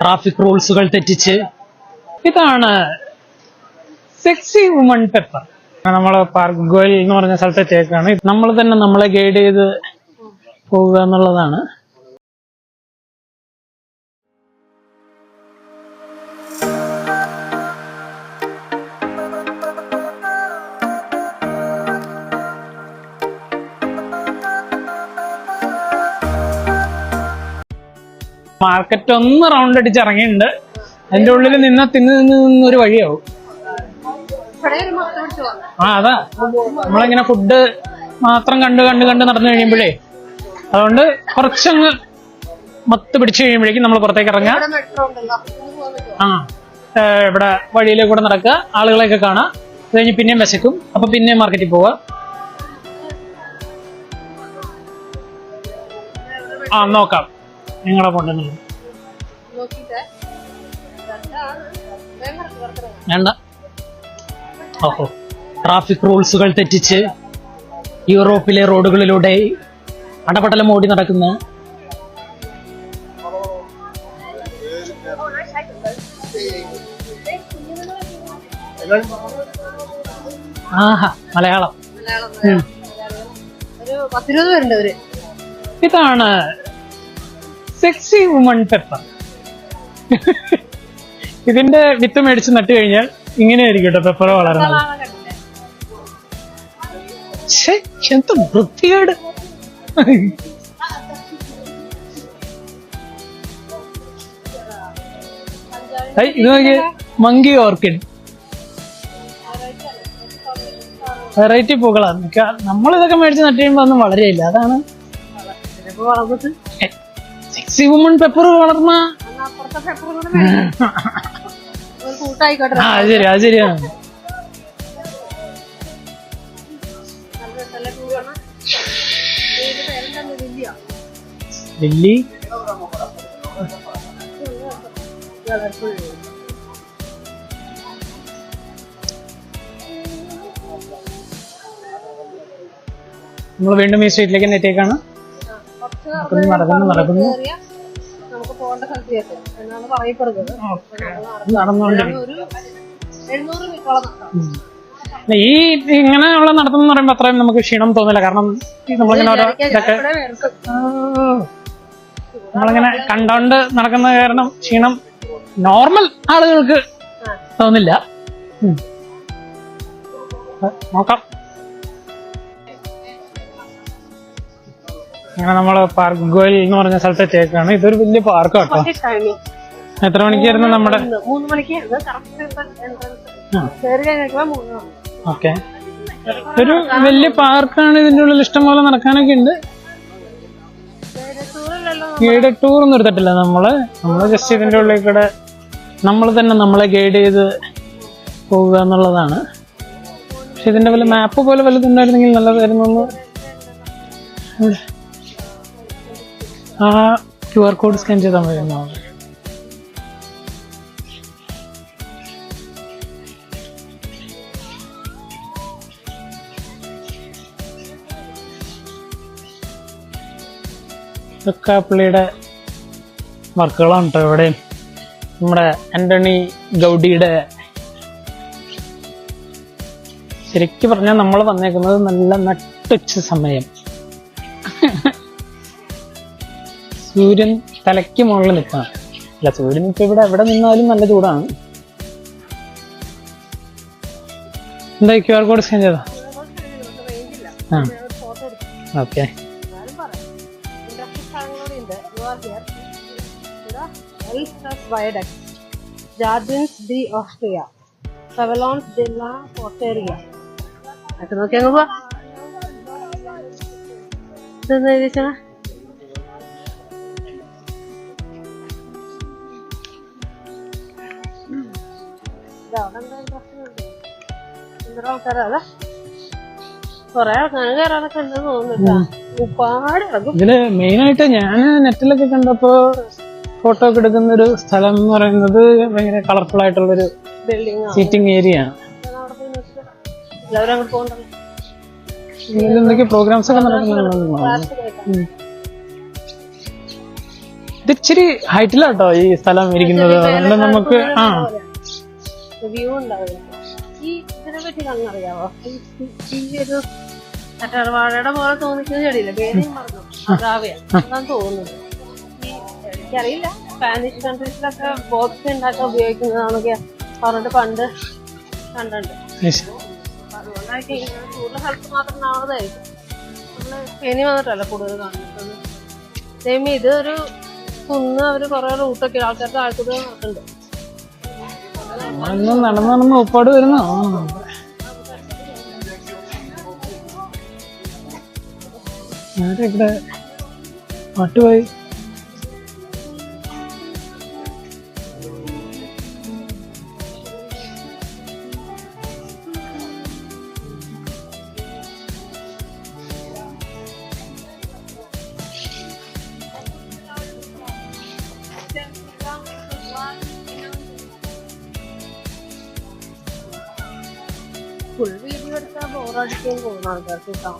Traffic റൂൾസുകൾ തെറ്റിച്ച്. ഇതാണ് sexy woman pepper. നമ്മൾ പാർക്ക് ഗോയിൽ എന്ന് പറഞ്ഞ സ്ഥലത്തെത്തിയേക്കാണ്. നമ്മൾ തന്നെ നമ്മളെ ഗൈഡ് ചെയ്ത് പോവുക എന്നുള്ളതാണ്. മാർക്കറ്റ് ഒന്ന് റൗണ്ട് അടിച്ച് ഇറങ്ങിയിട്ടുണ്ട്. അതിന്റെ ഉള്ളിൽ തിന്നൊരു വഴിയാവും. അതാ നമ്മളിങ്ങനെ ഫുഡ് മാത്രം കണ്ട് നടന്നു കഴിയുമ്പോഴേ, അതുകൊണ്ട് കുറച്ചങ്ങ് മത്ത് പിടിച്ചു കഴിയുമ്പോഴേക്കും നമ്മൾ പുറത്തേക്ക് ഇറങ്ങുക. ഇവിടെ വഴിയിലേക്ക് കൂടെ നടക്കുക, ആളുകളെയൊക്കെ കാണാം. അത് കഴിഞ്ഞ് പിന്നെയും വിശക്കും, അപ്പൊ പിന്നെയും മാർക്കറ്റിൽ പോവുക. നോക്കാം നിങ്ങളെ കൊണ്ടുവന്നത് വേണ്ട. ഓഹോ, ട്രാഫിക് റൂൾസുകൾ തെറ്റിച്ച് യൂറോപ്പിലെ റോഡുകളിലൂടെ അടപടലം ഓടി നടക്കുന്ന മലയാളം. ഇതാണ് സെക്സി വുമൺ പെപ്പർ. ഇതിന്റെ വിത്ത് മേടിച്ച് നട്ടു കഴിഞ്ഞാൽ ഇങ്ങനെയായിരിക്കും കേട്ടോ പെപ്പർ വളരുന്നത്. എന്ത് വൃത്തികേട്. ഇത് നോക്കിയ മങ്കി ഓർക്കിഡ്, വെറൈറ്റി പൂക്കളാണ്. നമ്മളിതൊക്കെ മേടിച്ച് നട്ടു കഴിയുമ്പോ ഒന്നും വളരെയില്ല. അതാണ് സെക്സി വുമൺ പെപ്പർ വളർന്ന. അത് ശരിയാണ്. ലില്ലി നമ്മൾ വീണ്ടും ഈ സ്ട്രീറ്റിലേക്ക് തന്നെ എത്തിയേക്കാണ്. നടക്കുന്നു ഈ ഇങ്ങനെയുള്ള നടത്തുന്ന പറയുമ്പോ അത്രയും നമുക്ക് ക്ഷീണം തോന്നില്ല. കാരണം നമ്മളിങ്ങനെ ഓരോ ഇതൊക്കെ നമ്മളിങ്ങനെ കണ്ടോണ്ട് നടക്കുന്ന കാരണം ക്ഷീണം നോർമൽ ആളുകൾക്ക് തോന്നില്ല. നോക്കാം. അങ്ങനെ നമ്മള് പാർക്ക് ഗോയിൽ എന്ന് പറഞ്ഞ സ്ഥലത്തെത്തിയേക്കാണ്. ഇതൊരു വലിയ പാർക്ക് കേട്ടോ. എത്ര മണിക്കായിരുന്നു നമ്മുടെ? 3 മണിക്ക്. ഓക്കെ, ഒരു വലിയ പാർക്കാണ്. ഇതിന്റെ ഉള്ളിൽ ഇഷ്ടംപോലെ നടക്കാനൊക്കെ ഉണ്ട്. ഗൈഡ് ടൂർ ഒന്നും എടുത്തിട്ടില്ല നമ്മള് ജസ്റ്റ് ഇതിന്റെ ഉള്ളിൽ കൂടെ നമ്മൾ തന്നെ നമ്മളെ ഗൈഡ് ചെയ്ത് പോവുക എന്നുള്ളതാണ്. പക്ഷെ ഇതിന്റെ വല്ല മാപ്പ് പോലെ വല്ലതുണ്ടായിരുന്നെങ്കിൽ നല്ലതായിരുന്നു. QR കോഡ് സ്കാൻ ചെയ്താൽ മതി. ഇതൊക്കെ പുള്ളിയുടെ വർക്കുകളാണ് കേട്ടോ. ഇവിടെ നമ്മുടെ ആന്റണി ഗൗഡിയുടെ. ശരിക്കും പറഞ്ഞാൽ നമ്മൾ വന്നേക്കുന്നത് നല്ല നട്ടുച്ച സമയം. സൂര്യൻ തലയ്ക്ക് മുകളിൽ നിൽക്കണം. അല്ല, സൂര്യൻ ഇപ്പൊ എവിടെ നിന്നാലും നല്ല ചൂടാണ്. എന്താ QR കോഡ് സ്കാൻ ചെയ്താ? Okay. Jardins d'Austria, Pavillons de la Porteria. അത് നോക്കിയാ പോവാ. ഇതെന്താ ചോദിച്ചാ? കൊറേ ആൾക്കാര് കയറാനൊക്കെ ഉണ്ടെന്ന് തോന്നുന്നു. ഒരുപാട് ഇതില് മെയിനായിട്ട് ഞാൻ നെറ്റിലൊക്കെ കണ്ടപ്പോ ഫോട്ടോ ഒക്കെ എടുക്കുന്ന ഒരു സ്ഥലം എന്ന് പറയുന്നത് ഭയങ്കര കളർഫുൾ ആയിട്ടുള്ളൊരു സീറ്റിംഗ് ഏരിയ ആണ്. എന്തൊക്കെ പ്രോഗ്രാംസ് ഒക്കെ നടക്കുന്നുണ്ട്. ഇച്ചിരി ഹൈറ്റിലാട്ടോ ഈ സ്ഥലം ഇരിക്കുന്നത്. അതുകൊണ്ട് നമുക്ക് വ്യൂ ഉണ്ടാവില്ല. ഈ ഇതിനെ പറ്റി കണ്ണറിയാവോ? ഈ ഒരു കറ്റാർവാഴയുടെ പോലെ തോന്നിക്കുന്ന ചെടിയില്ല, പേരും പറഞ്ഞു അതാണ് തോന്നുന്നത്. എനിക്കറിയില്ല, സ്പാനിഷ് കൺട്രീസിലൊക്കെ ബോക്സ് ഉണ്ടാക്കാൻ ഉപയോഗിക്കുന്നതാണൊക്കെ പറഞ്ഞിട്ട് പണ്ട് കണ്ടിട്ടുണ്ട്. അതുകൊണ്ടായിരിക്കും കൂടുതൽ സ്ഥലത്ത് മാത്രം ഉണ്ടാവുന്നതായിരിക്കും. നമ്മള് സ്പെയിനിൽ വന്നിട്ടല്ല കൂടുതൽ കാണുന്നത്. സെയിം ഇതൊരു കുന്ന്, അവര് കുറെ റൂട്ടൊക്കെ ആൾക്കാർക്ക് ആൾക്കൂടെ നടക്കുന്നുണ്ട്. നടന്ന് ഉപ്പാട് വരുന്നോ? ഇവിടെ പാട്ടുപോയി. ഫുൾ വീഡിയോ എടുത്താൽ ബോറടിക്കാൻ പോകുന്ന ആൾക്കാർക്ക് കിട്ടാം.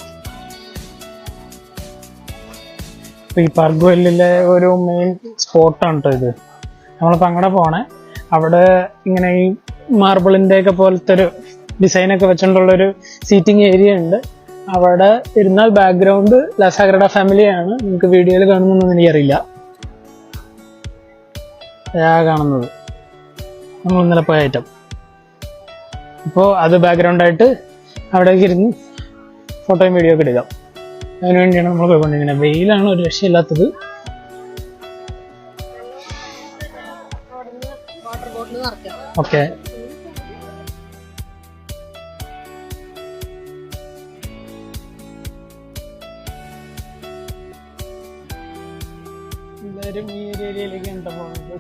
ഈ പാർഗോയിലെ ഒരു മെയിൻ സ്പോട്ടാണ് കേട്ടോ ഇത്. നമ്മളിപ്പോൾ അങ്ങോട്ട് പോണേ. അവിടെ ഇങ്ങനെ ഈ മാർബിളിന്റെ ഒക്കെ പോലത്തെ ഒരു ഡിസൈനൊക്കെ വെച്ചിട്ടുള്ളൊരു സീറ്റിംഗ് ഏരിയ ഉണ്ട്. അവിടെ ഇരുന്നാൽ ബാക്ക്ഗ്രൗണ്ട് ലാ സാഗ്രഡ ഫാമിലിയാണ്. നിങ്ങൾക്ക് വീഡിയോയിൽ കാണുന്നൊന്നും എനിക്കറിയില്ല. കാണുന്നത് നമ്മൾ ഇന്നലെ പോയ ഐറ്റം. അപ്പോൾ അത് ബാക്ക്ഗ്രൗണ്ടായിട്ട് അവിടേക്ക് ഇരുന്ന് ഫോട്ടോയും വീഡിയോ ഒക്കെ എടുക്കാം. അതിനുവേണ്ടിയാണ് നമ്മൾ പോയിക്കൊണ്ടിരിക്കുന്നത്. വെയിലാണ്, ഒരു രക്ഷയില്ലാത്തത്. ഓക്കെ, എല്ലാവരും ഈ ഒരു ഏരിയയിലേക്ക് എന്താ പോകുന്നത്.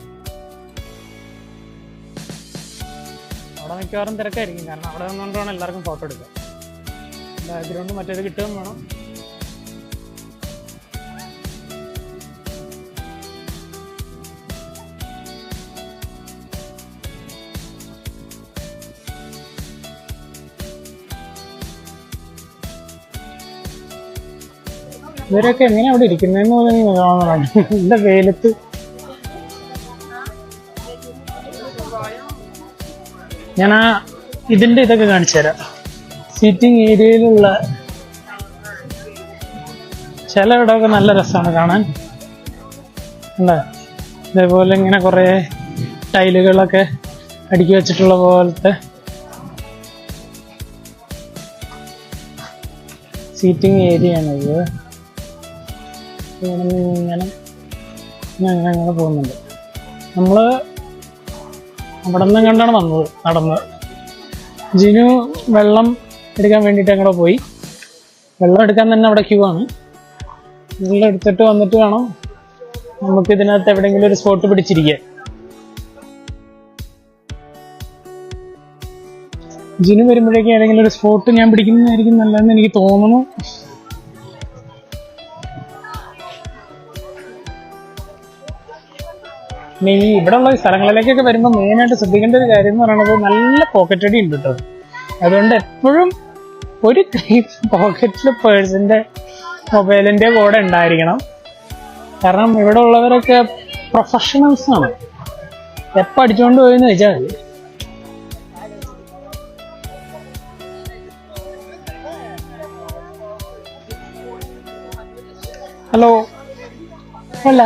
അവിടെ മിക്കവാറും തിരക്കായിരിക്കും, കാരണം അവിടെ നിന്നുകൊണ്ടാണ് എല്ലാവർക്കും ഫോട്ടോ എടുക്കുക. ബാക്ക്ഗ്രൗണ്ട് മറ്റേത് കിട്ടുകയും വേണം. ഇവരൊക്കെ എങ്ങനെയാ അവിടെ ഇരിക്കുന്നതെന്ന് പോലും കാണുന്നതാണ്. എന്താ വെയിലത്ത്. ഞാൻ ഇതിന്റെ ഇതൊക്കെ കാണിച്ചു തരാം. സീറ്റിംഗ് ഏരിയയിലുള്ള ചില ഇടമൊക്കെ നല്ല രസമാണ് കാണാൻ. എന്താ ഇതേപോലെ ഇങ്ങനെ കുറെ ടൈലുകളൊക്കെ അടുക്കി വെച്ചിട്ടുള്ള പോലത്തെ സീറ്റിംഗ് ഏരിയ ആണ് ഇത്. ഇങ്ങനെ അങ്ങനെ പോകുന്നുണ്ട്. നമ്മള് അവിടെ നിന്ന് കണ്ടാണ് വന്നത് നടന്ന്. ജിനു വെള്ളം എടുക്കാൻ വേണ്ടിയിട്ട് അങ്ങോട്ട് പോയി. വെള്ളം എടുക്കാൻ തന്നെ അവിടെ ക്യൂ ആണ്. വെള്ളം എടുത്തിട്ട് വന്നിട്ട് വേണം നമുക്ക് ഇതിനകത്ത് എവിടെയെങ്കിലും ഒരു സ്പോട്ട് പിടിച്ചിരിക്കാൻ. ജിനു വരുമ്പോഴേക്കും ഏതെങ്കിലും ഒരു സ്പോട്ട് ഞാൻ പിടിക്കുന്നതായിരിക്കും നല്ലതെന്ന് എനിക്ക് തോന്നുന്നു. പിന്നെ ഈ ഇവിടെ ഉള്ള സ്ഥലങ്ങളിലേക്കൊക്കെ വരുമ്പോൾ മെയിനായിട്ട് ശ്രദ്ധിക്കേണ്ട ഒരു കാര്യം എന്ന് പറയുന്നത് നല്ല പോക്കറ്റ് അടി ഉണ്ട് കേട്ടോ. അതുകൊണ്ട് എപ്പോഴും ഒരു കൈ പോക്കറ്റിൽ പേഴ്സിന്റെ മൊബൈലിന്റെ കൂടെ ഉണ്ടായിരിക്കണം. കാരണം ഇവിടെ ഉള്ളവരൊക്കെ പ്രൊഫഷണൽസ് ആണ്. എപ്പോൾ അടിച്ചുകൊണ്ട് പോയെന്ന് വെച്ചാൽ മതി. ഹലോ, അല്ല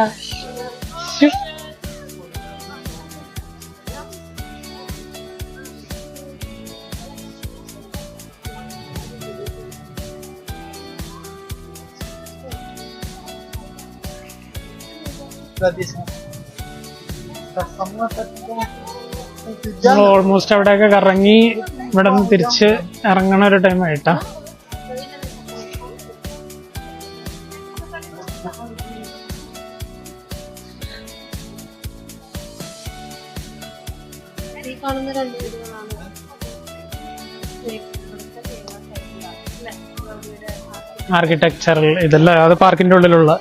ഓൾമോസ്റ്റ് അവിടെയൊക്കെ കറങ്ങി ഇവിടെ നിന്ന് തിരിച്ച് ഇറങ്ങണ ഒരു ടൈം ആയിട്ടാ. ആർക്കിടെക്ചറൽ ഇതെല്ലാം അത് പാർക്കിന്റെ ഉള്ളിലുള്ള.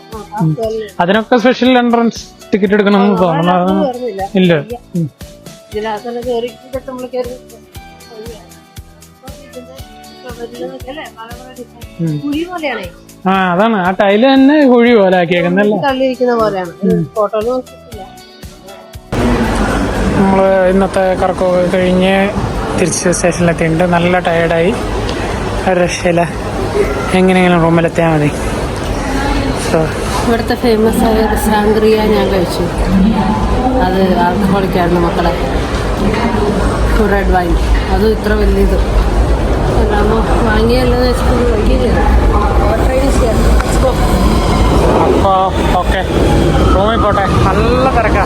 അതിനൊക്കെ സ്പെഷ്യൽ എൻട്രൻസ് ടിക്കറ്റ് എടുക്കണമെന്ന് തോന്നുന്നു. ഇല്ല, ആ അതാണ് ആ ടൈല് തന്നെ കുഴി പോലെ ആക്കിയേക്കുന്നല്ലേ. തള്ളിയിരിക്കുന്ന പോലെയാണ്. ഫോട്ടോയിൽ നോക്കിയിട്ടില്ല. നമ്മള് ഇന്നത്തെ കറക്കമൊക്കെ കഴിഞ്ഞ് തിരിച്ച് സ്റ്റേഷനിലെത്തിയിട്ടുണ്ട്. നല്ല ടയേർഡായി, ഒരു രക്ഷയില്ല. എങ്ങനെയെങ്കിലും റൂമിലെത്തിയാൽ മതി. സോ ഇവിടുത്തെ ഫേമസ് ആയ ഒരു സാങ്ക്രിയ ഞാൻ കഴിച്ചു. അത് ആൽക്കഹോളിക്കായിരുന്നു മക്കളെ. റെഡ് വൈൻ, അതും ഇത്ര വലിയത് എല്ലാമോ വാങ്ങിയല്ലെന്ന് വെച്ചിട്ട് വൈകില്ല. അപ്പോൾ ഓക്കെ, റൂമിൽ പോട്ടെ. നല്ല തിരക്കാ.